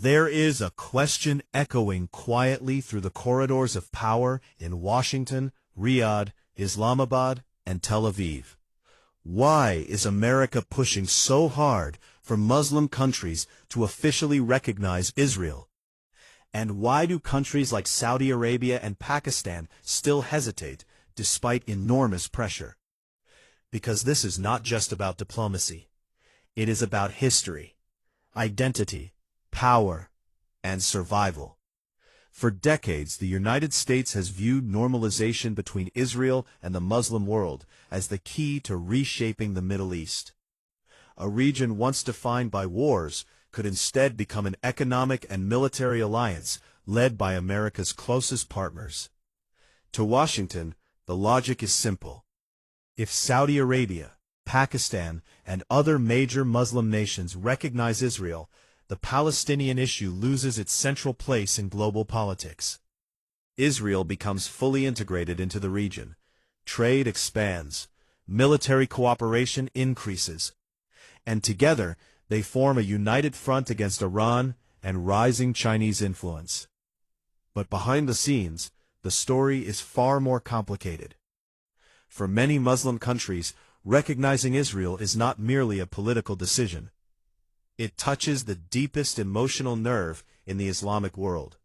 There is a question echoing quietly through the corridors of power in Washington, Riyadh, Islamabad, and Tel Aviv. Why is America pushing so hard for Muslim countries to officially recognize Israel? And why do countries like Saudi Arabia and Pakistan still hesitate, despite enormous pressure? Because this is not just about diplomacy. It is about history, identity, power, and survival. For decades, the United States has viewed normalization between Israel and the Muslim world as the key to reshaping the Middle East. A region once defined by wars could instead become an economic and military alliance led by America's closest partners. To Washington, the logic is simple. If Saudi Arabia, Pakistan, and other major Muslim nations recognize Israel, the Palestinian issue loses its central place in global politics. Israel becomes fully integrated into the region. Trade expands, military cooperation increases, and together they form a united front against Iran and rising Chinese influence. But behind the scenes, the story is far more complicated. For many Muslim countries, recognizing Israel is not merely a political decision. It touches the deepest emotional nerve in the Islamic world: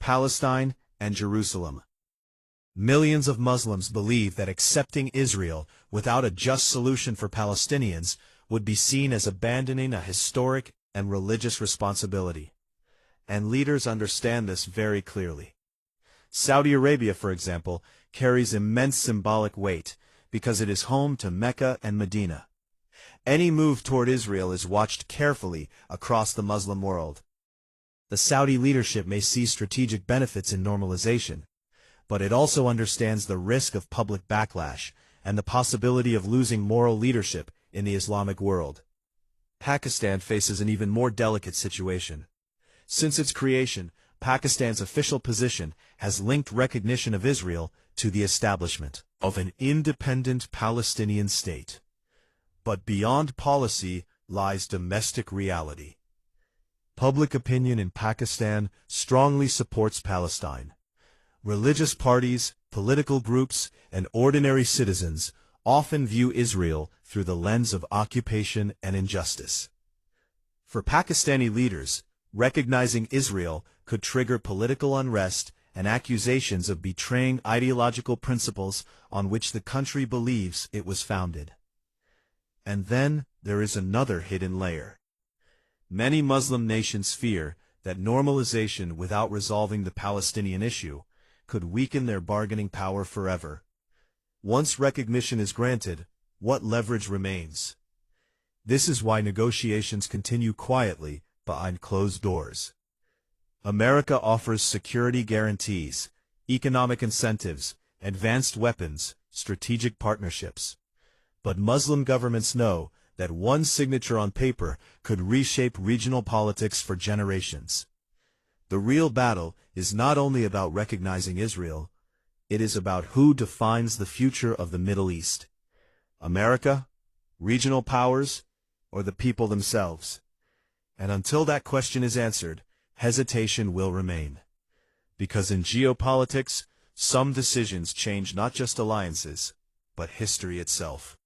Palestine and Jerusalem. Millions of Muslims believe that accepting Israel without a just solution for Palestinians would be seen as abandoning a historic and religious responsibility. And leaders understand this very clearly. Saudi Arabia, for example, carries immense symbolic weight because it is home to Mecca and Medina. Any move toward Israel is watched carefully across the Muslim world. The Saudi leadership may see strategic benefits in normalization, but it also understands the risk of public backlash and the possibility of losing moral leadership in the Islamic world. Pakistan faces an even more delicate situation. Since its creation, Pakistan's official position has linked recognition of Israel to the establishment of an independent Palestinian state. But beyond policy lies domestic reality. Public opinion in Pakistan strongly supports Palestine. Religious parties, political groups, and ordinary citizens often view Israel through the lens of occupation and injustice. For Pakistani leaders, recognizing Israel could trigger political unrest and accusations of betraying ideological principles on which the country believes it was founded. And then there is another hidden layer. Many Muslim nations fear that normalization without resolving the Palestinian issue could weaken their bargaining power forever. Once recognition is granted, what leverage remains? This is why negotiations continue quietly behind closed doors. America offers security guarantees, economic incentives, advanced weapons, strategic partnerships. But Muslim governments know that one signature on paper could reshape regional politics for generations. The real battle is not only about recognizing Israel, it is about who defines the future of the Middle East: America, regional powers, or the people themselves. And until that question is answered, hesitation will remain. Because in geopolitics, some decisions change not just alliances, but history itself.